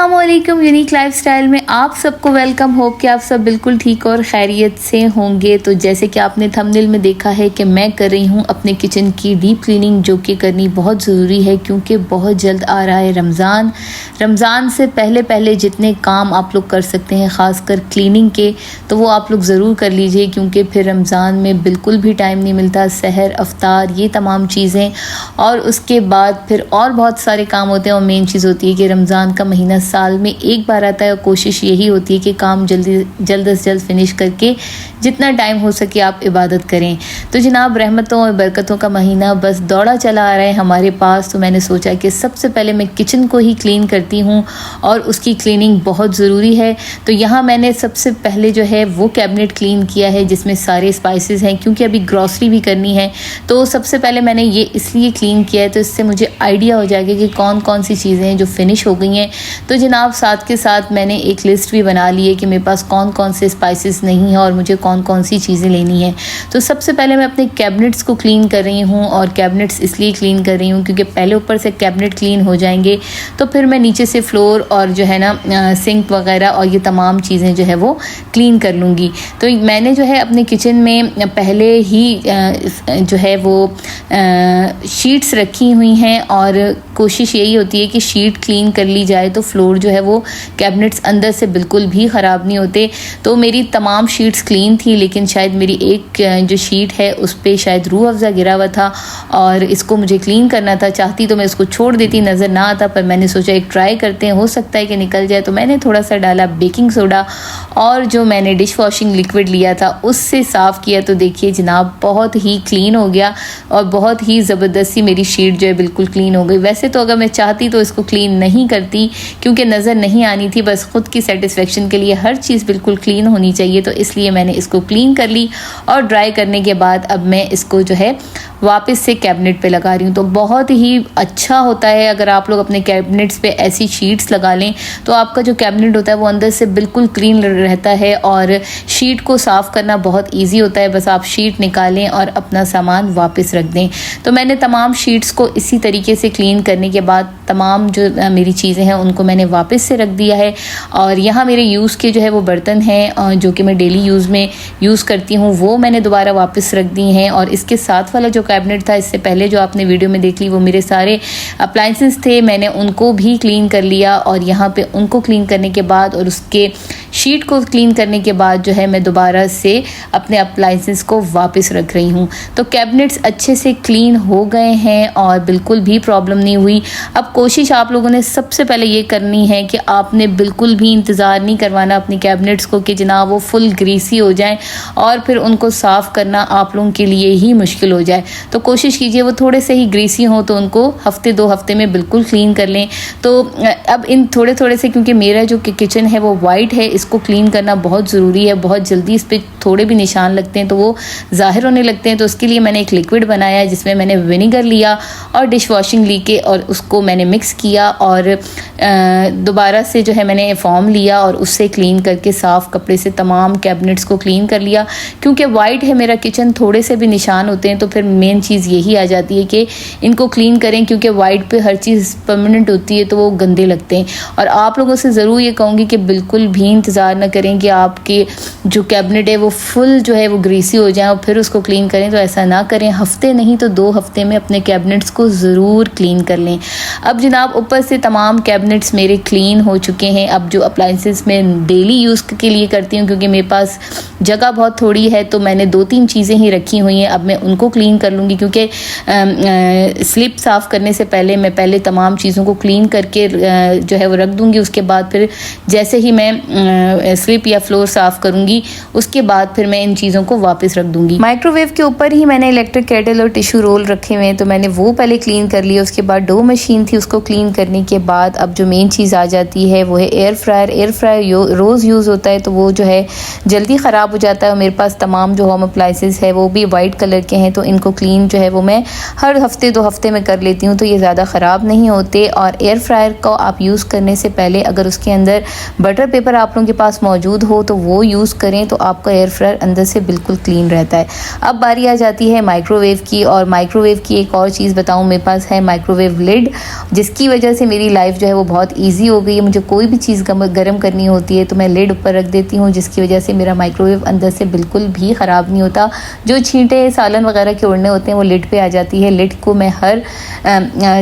अस्सलामुअलैकुम। Unique lifestyle में आप सबको वेलकम। होप कि आप सब बिल्कुल ठीक और खैरियत से होंगे। तो जैसे कि आपने थंबनेल में देखा है कि मैं कर रही हूँ अपने किचन की डीप क्लीनिंग, जो कि करनी बहुत ज़रूरी है क्योंकि बहुत जल्द आ रहा है रमज़ान से पहले पहले जितने काम आप लोग कर सकते हैं ख़ासकर क्लीनिंग के, तो वो आप लोग ज़रूर कर लीजिए क्योंकि फिर रमज़ान में बिल्कुल भी टाइम नहीं मिलता। सहर, अफ्तार, ये तमाम चीज़ें और उसके बाद फिर और बहुत सारे काम होते हैं। और मेन चीज़ होती है कि रमज़ान का महीना साल में एक बार आता है और कोशिश यही होती है कि काम जल्द से जल्द फिनिश करके जितना टाइम हो सके आप इबादत करें। तो जनाब, रहमतों और बरकतों का महीना बस दौड़ा चला आ रहा है हमारे पास। तो मैंने सोचा कि सबसे पहले मैं किचन को ही क्लीन करती हूँ और उसकी क्लीनिंग बहुत ज़रूरी है। तो यहाँ मैंने सबसे पहले जो है वो कैबिनेट क्लीन किया है जिसमें सारे स्पाइसेस हैं, क्योंकि अभी ग्रॉसरी भी करनी है। तो सबसे पहले मैंने ये इसलिए क्लीन किया है तो इससे मुझे आइडिया हो जाएगा कि कौन कौन सी चीज़ें हैं जो फिनिश हो गई हैं। तो जनाब, साथ के साथ मैंने एक लिस्ट भी बना ली है कि मेरे पास कौन कौन से स्पाइसेस नहीं हैं और मुझे कौन कौन सी चीज़ें लेनी है। तो सबसे पहले मैं अपने कैबिनेट्स को क्लीन कर रही हूँ, और कैबिनेट्स इसलिए क्लीन कर रही हूँ क्योंकि पहले ऊपर से कैबिनेट क्लीन हो जाएंगे तो फिर मैं नीचे से फ्लोर और जो है ना सिंक वगैरह और ये तमाम चीज़ें जो है वो क्लीन कर लूँगी। तो मैंने जो है अपने किचन में पहले ही जो है वो शीट्स रखी हुई हैं और कोशिश यही होती है कि शीट क्लीन कर ली जाए तो फ्लोर जो है वो कैबिनेट्स अंदर से बिल्कुल भी ख़राब नहीं होते। तो मेरी तमाम शीट्स क्लीन थी, लेकिन शायद मेरी एक जो शीट है उस पर शायद रूह अफ़ज़ा गिरा हुआ था और इसको मुझे क्लीन करना था। चाहती तो मैं इसको छोड़ देती, नज़र ना आता, पर मैंने सोचा एक ट्राई करते हैं, हो सकता है कि निकल जाए। तो मैंने थोड़ा सा डाला बेकिंग सोडा और जो मैंने डिश वॉशिंग लिक्विड लिया था उससे साफ़ किया। तो देखिए जनाब, बहुत ही क्लीन हो गया और बहुत ही ज़बरदस्ती मेरी शीट जो है बिल्कुल क्लीन हो गई। वैसे तो अगर मैं चाहती तो इसको क्लीन नहीं करती क्योंकि नज़र नहीं आनी थी, बस ख़ुद की सेटिस्फेक्शन के लिए हर चीज़ बिल्कुल क्लीन होनी चाहिए, तो इसलिए मैंने इसको क्लीन कर ली। और ड्राई करने के बाद अब मैं इसको जो है वापस से कैबिनेट पे लगा रही हूँ। तो बहुत ही अच्छा होता है अगर आप लोग अपने कैबिनेट्स पे ऐसी शीट्स लगा लें तो आपका जो कैबिनेट होता है वो अंदर से बिल्कुल क्लीन रहता है और शीट को साफ़ करना बहुत ईजी होता है। बस आप शीट निकालें और अपना सामान वापस रख दें। तो मैंने तमाम शीट्स को इसी तरीके से क्लीन करने के बाद तमाम जो मेरी चीज़ें हैं उनको मैंने वापस से रख दिया है। और यहाँ मेरे यूज़ के जो है वो बर्तन हैं जो कि मैं डेली यूज़ में यूज़ करती हूँ, वो मैंने दोबारा वापस रख दी हैं। और इसके साथ वाला जो कैबिनेट था, इससे पहले जो आपने वीडियो में देख ली, वो मेरे सारे अप्लाइंसेस थे, मैंने उनको भी क्लीन कर लिया। और यहाँ पे उनको क्लीन करने के बाद और उसके शीट को क्लीन करने के बाद जो है मैं दोबारा से अपने अप्लाइंसेस को वापस रख रही हूँ। तो कैबिनेट्स अच्छे से क्लीन हो गए हैं और बिल्कुल भी प्रॉब्लम नहीं हुई। अब कोशिश आप लोगों ने सबसे पहले ये करनी है कि आपने बिल्कुल भी इंतज़ार नहीं करवाना अपनी कैबिनेट्स को कि जनाब वो फुल ग्रीसी हो जाएं और फिर उनको साफ़ करना आप लोगों के लिए ही मुश्किल हो जाए। तो कोशिश कीजिए वो थोड़े से ही ग्रीसी हों, तो उनको हफ्ते 2 हफ्ते में बिल्कुल क्लीन कर लें। तो अब इन थोड़े थोड़े से, क्योंकि मेरा जो किचन है वो वाइट है, इसको क्लीन करना बहुत ज़रूरी है। बहुत जल्दी इस पर थोड़े भी निशान लगते हैं तो वो ज़ाहिर होने लगते हैं। तो उसके लिए मैंने एक लिक्विड बनाया है जिसमें मैंने विनेगर लिया और डिश वॉशिंग ली के और उसको मैंने मिक्स किया और दोबारा से जो है मैंने फॉर्म लिया और उससे क्लीन करके साफ़ कपड़े से तमाम कैबिनेट्स को क्लीन कर लिया। क्योंकि वाइट है मेरा किचन, थोड़े से भी निशान होते हैं तो फिर मेन चीज़ यही आ जाती है कि इनको क्लीन करें, क्योंकि वाइट पे हर चीज़ परमानेंट होती है तो वो गंदे लगते हैं। और आप लोगों से ज़रूर ये कहूँगी कि बिल्कुल भी इंतज़ार न करें कि आपके जो कैबिनेट है वो फुल जो है वो ग्रीसी हो जाए और फिर उसको क्लीन करें। तो ऐसा ना करें, हफ्ते नहीं तो 2 हफ्ते में अपने कैबिनेट्स को ज़रूर क्लीन कर लें। अब जनाब, ऊपर से तमाम कैबिनेट्स मेरे क्लीन हो चुके हैं। अब जो अप्लाइंसेस मैं डेली यूज़ के लिए करती हूँ, क्योंकि मेरे पास जगह बहुत थोड़ी है तो मैंने 2-3 चीज़ें ही रखी हुई हैं। अब मैं उनको क्लीन कर लूँगी क्योंकि स्लिप साफ़ करने से पहले मैं पहले तमाम चीज़ों को क्लीन करके जो है वो रख दूँगी। उसके बाद फिर जैसे ही मैं स्लिप या फ्लोर साफ़ करूँगी उसके बाद फिर मैं इन चीज़ों को वापस रख दूँगी। माइक्रोवेव के ऊपर ही मैंने इलेक्ट्रिक केटल और टिश्यू रोल रखे हुए हैं तो मैंने वो पहले क्लीन कर लिया। उसके बाद डो मशीन थी, उसको क्लीन करने के बाद अब जो मेन चीज़ आ जाती है वो है एयर फ्रायर। एयर फ्रायर रोज़ यूज़ होता है तो वो जो है जल्दी ख़राब हो जाता है। और मेरे पास तमाम जो होम अप्लाइंसेस है वो भी वाइट कलर के हैं तो इनको क्लीन जो है वो मैं हर हफ्ते 2 हफ्ते में कर लेती हूँ, तो ये ज़्यादा ख़राब नहीं होते। और एयर फ्रायर को आप यूज़ करने से पहले अगर उसके अंदर बटर पेपर आप लोगों लोगों के पास मौजूद हो तो वो यूज़ करें, तो आपका एयर फ्रायर अंदर से बिल्कुल क्लीन रहता है। अब बारी आ जाती है माइक्रोवेव की, और माइक्रोवेव की एक और चीज़ बताऊँ, मेरे पास है माइक्रोवेव लिड, जिसकी वजह से मेरी लाइफ जो है वो बहुत ईजी हो गई है। मुझे कोई भी चीज़ गर्म करनी होती है तो मैं लिड ऊपर रख देती हूँ, जिसकी वजह से मेरा माइक्रोवेव अंदर से बिल्कुल भी ख़राब नहीं होता। जो छींटे सालन वगैरह के उड़ने होते हैं वो लिड पे आ जाती है। लिड को मैं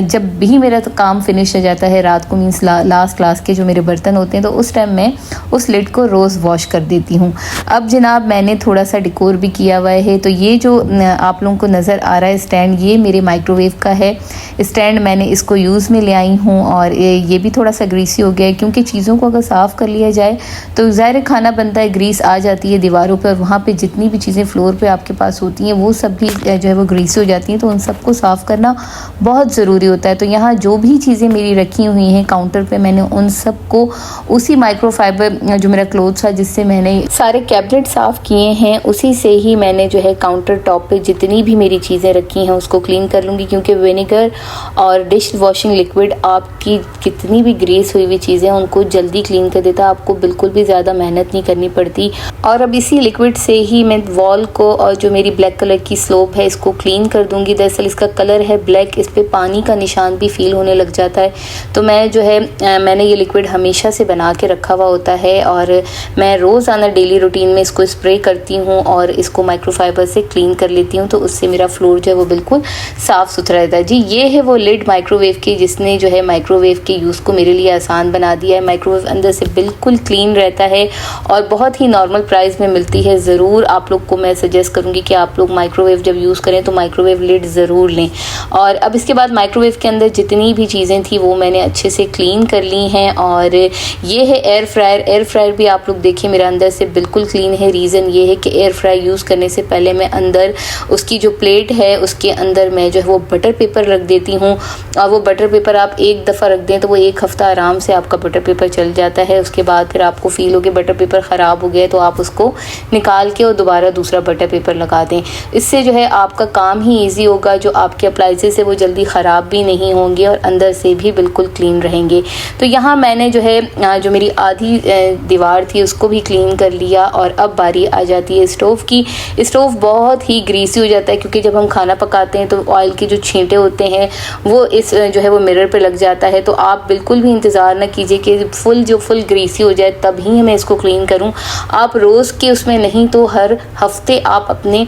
जब भी मेरा काम फिनिश हो जाता है रात को, मीन्स लास्ट क्लास के जो मेरे बर्तन होते हैं, तो उस टाइम मैं उस लिड को रोज़ वॉश कर देती हूँ। अब जनाब मैंने थोड़ा सा डेकोर भी किया हुआ है, तो ये जो आप लोगों को नज़र आ रहा है स्टैंड, ये मेरे माइक्रोवेव का है स्टैंड। मैंने इसको यूज़ में ले आई हूँ, और ये भी थोड़ा सा ग्रीसी हो गया है, क्योंकि चीज़ों को अगर साफ़ कर लिया जाए तो ज़ाहिर खाना बनता है, ग्रीस आ जाती है दीवारों पर, वहाँ पे जितनी भी चीज़ें फ्लोर पे आपके पास होती हैं वो सब भी जो है वो ग्रीसी हो जाती हैं, तो उन सबको साफ़ करना बहुत ज़रूरी होता है। तो यहाँ जो भी चीज़ें मेरी रखी हुई हैं काउंटर पे, मैंने उन सबको उसी माइक्रोफाइबर जो मेरा क्लोथ था जिससे मैंने सारे कैबिनेट साफ़ किए हैं, उसी से ही मैंने जो है काउंटर टॉप पे जितनी भी मेरी चीज़ें रखी हैं उसको क्लीन कर लूँगी, क्योंकि विनेगर और डिश वॉशिंग लिक्विड आपकी कितनी भी ग्रीस हुई चीज़ें उनको जल्दी क्लीन कर देता है, आपको बिल्कुल भी ज़्यादा मेहनत नहीं करनी पड़ती। और अब इसी लिक्विड से ही मैं वॉल को और जो मेरी ब्लैक कलर की स्लोप है इसको क्लीन कर दूंगी। दरअसल इसका कलर है ब्लैक, इस पर पानी का निशान भी फील होने लग जाता है, तो मैं जो है मैंने ये लिक्विड हमेशा से बना के रखा हुआ होता है, और मैं रोज़ाना डेली रूटीन में इसको स्प्रे करती हूँ और इसको माइक्रोफाइबर से क्लीन कर लेती हूँ, तो उससे मेरा फ्लोर जो है वो बिल्कुल साफ़ सुथरा रहता है। जी ये है वो लिड माइक्रोवेव की, जिसने जो है माइक्रोवेव के यूज़ को मेरे लिए आसान बना दिया है। माइक्रोवेव अंदर से बिल्कुल क्लीन रहता है और बहुत ही नॉर्मल प्राइस में मिलती है। ज़रूर आप लोग को मैं सजेस्ट करूँगी कि आप लोग माइक्रोवेव जब यूज़ करें तो माइक्रोवेव लिड ज़रूर लें। और अब इसके बाद माइक्रोवेव के अंदर जितनी भी चीज़ें थी वो मैंने अच्छे से क्लीन कर ली हैं। और ये है एयर फ्रायर। एयर फ्रायर भी आप लोग देखिए मेरा अंदर से बिल्कुल क्लीन है। रीज़न ये है कि एयर फ्रायर यूज़ करने से पहले मैं अंदर उसकी जो प्लेट है उसके अंदर मैं जो है वो बटर पेपर रख देती हूँ, और वो बटर पेपर आप एक दफ़ा रख दें तो वो एक हफ़्ता आराम से आपका बटर पेपर चल जाता है। उसके बाद फिर आपको फील हो कि बटर पेपर ख़राब हो गया तो आप उसको निकाल के और दोबारा दूसरा बटर पेपर लगा दें। इससे जो है आपका काम ही ईजी होगा, जो आपके अप्लाइंसेस है वो जल्दी ख़राब भी नहीं होंगे और अंदर से भी बिल्कुल क्लीन रहेंगे। तो यहाँ मैंने जो है जो मेरी आधी दीवार थी उसको भी क्लीन कर लिया। और अब बारी आ जाती है स्टोव की। स्टोव बहुत ही ग्रीसी हो जाता है, क्योंकि जब हम खाना पकाते हैं तो ऑयल के जो छींटे होते हैं वो इस जो है वो मिरर पे लग जाता है। तो आप बिल्कुल भी इंतज़ार ना कीजिए कि फुल ग्रीसी हो जाए तभी मैं इसको क्लीन करूं। आप रोज़ के उसमें नहीं तो हर हफ्ते आप अपने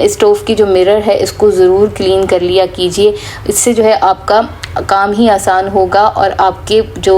स्टोव की जो मिरर है इसको ज़रूर क्लीन कर लिया कीजिए। इससे जो है आपका काम ही आसान होगा और आपके जो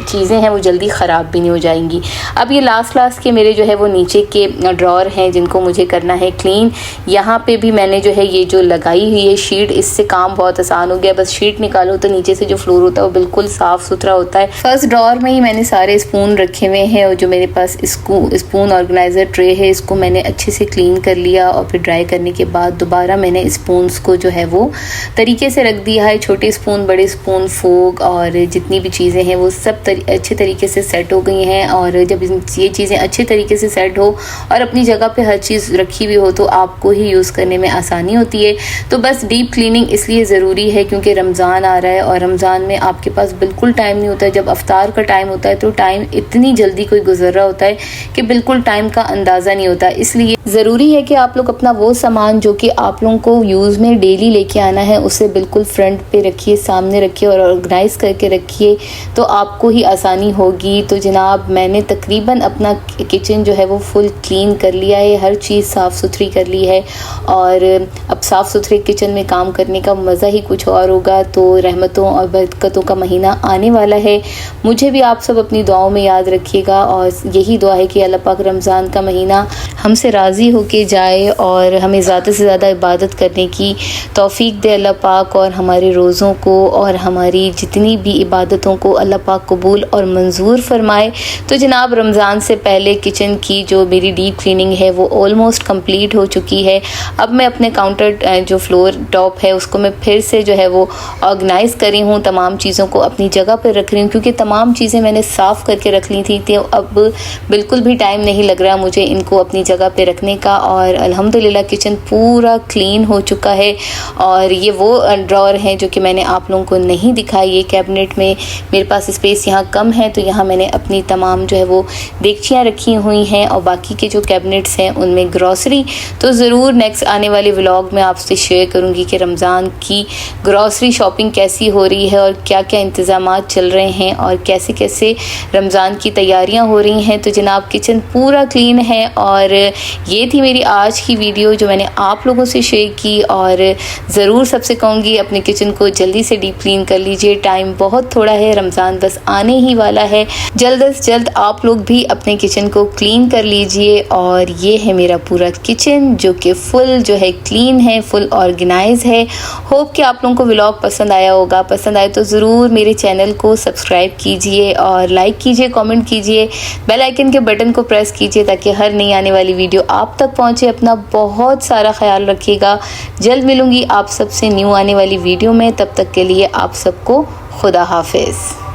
चीज़ें हैं वो जल्दी ख़राब भी नहीं हो जाएंगी। अब ये लास्ट के मेरे जो है वो नीचे के ड्रॉर हैं जिनको मुझे करना है क्लीन। यहाँ पे भी मैंने जो है ये जो लगाई हुई है शीट, इससे काम बहुत आसान हो गया। बस शीट निकालो तो नीचे से जो फ्लोर होता है वो बिल्कुल साफ़ सुथरा होता है। फर्स्ट ड्रॉर में ही मैंने सारे स्पून रखे हुए हैं, और जो मेरे पास स्पून ऑर्गेनाइज़र ट्रे है इसको मैंने अच्छे से क्लीन कर लिया। और फिर ड्राई करने के बाद दोबारा मैंने स्पून्स को जो है वो तरीके से रख दिया है। छोटे स्पून, बड़े स्पून, फोक और जितनी भी चीज़ें हैं वो सब अच्छे तरीके से सेट हो गई हैं। और जब ये चीज़ें अच्छे तरीके से सेट हो और अपनी जगह पे हर चीज़ रखी हुई हो तो आपको ही यूज़ करने में आसानी होती है। तो बस डीप क्लीनिंग इसलिए ज़रूरी है क्योंकि रमज़ान आ रहा है और रमज़ान में आपके पास बिल्कुल टाइम नहीं होता है। जब अफ्तार का टाइम होता है तो टाइम इतनी जल्दी कोई गुजर रहा होता है कि बिल्कुल टाइम का अंदाज़ा नहीं होता। इसलिए ज़रूरी है कि आप लोग अपना वो सामान जो कि आप लोगों को यूज़ में डेली लेके आना है उसे बिल्कुल फ्रंट पे रखिए, सामने रखिए और ऑर्गेनाइज करके रखिए, तो आपको ही आसानी होगी। तो जनाब मैंने तकरीबन अपना किचन जो है वो फुल क्लीन कर लिया है, हर चीज़ साफ़ सुथरी कर ली है। और अब साफ़ सुथरे किचन में काम करने का मज़ा ही कुछ और होगा। तो रहमतों और बरकतों का महीना आने वाला है। मुझे भी आप सब अपनी दुआओं में याद रखिएगा और यही दुआ है कि अल्लाह पाक रमज़ान का महीना हमसे राज़ी होके जाए और हमें ज़्यादा से ज़्यादा इबादत करने की तौफीक दे अल्लाह पाक, और हमारे रोज़ों को और हमारी जितनी भी इबादतों को अल्लाह पाक कबूल और मंजूर फरमाए। तो जनाब रमज़ान से पहले किचन की जो मेरी डीप क्लीनिंग है वो ऑलमोस्ट कंप्लीट हो चुकी है। अब मैं अपने काउंटर जो फ्लोर टॉप है उसको मैं फिर से जो है वो ऑर्गेनाइज़ करी हूँ, तमाम चीज़ों को अपनी जगह पर रख रही हूँ क्योंकि तमाम चीज़ें मैंने साफ़ करके रख ली थी। तो अब बिल्कुल भी टाइम नहीं लग रहा मुझे इनको अपनी जगह पर रखने करने का और अल्हम्दुलिल्लाह किचन पूरा क्लीन हो चुका है। और ये वो ड्रॉअर हैं जो कि मैंने आप लोगों को नहीं दिखाई। ये कैबिनेट में मेरे पास स्पेस यहाँ कम है तो यहाँ मैंने अपनी तमाम जो है वो देगचियाँ रखी हुई हैं और बाकी के जो कैबिनेट्स हैं उनमें ग्रॉसरी। तो ज़रूर नेक्स्ट आने वाले व्लॉग में आपसे शेयर करूँगी कि रमज़ान की ग्रॉसरी शॉपिंग कैसी हो रही है और क्या क्या इंतज़ामात चल रहे हैं और कैसे कैसे रमज़ान की तैयारियां हो रही हैं। तो जनाब किचन पूरा क्लीन है और ये थी मेरी आज की वीडियो जो मैंने आप लोगों से शेयर की। और ज़रूर सबसे कहूँगी अपने किचन को जल्दी से डीप क्लीन कर लीजिए, टाइम बहुत थोड़ा है, रमज़ान बस आने ही वाला है। जल्द से जल्द आप लोग भी अपने किचन को क्लीन कर लीजिए। और ये है मेरा पूरा किचन जो कि फुल जो है क्लीन है, फुल ऑर्गेनाइज है। होप कि आप लोगों को व्लॉग पसंद आया होगा। पसंद आए तो ज़रूर मेरे चैनल को सब्सक्राइब कीजिए और लाइक कीजिए, कमेंट कीजिए, बेल आइकन के बटन को प्रेस कीजिए ताकि हर नई आने वाली वीडियो आप तक पहुंचे। अपना बहुत सारा ख्याल रखिएगा। जल्द मिलूंगी आप सबसे न्यू आने वाली वीडियो में। तब तक के लिए आप सबको खुदा हाफिज़।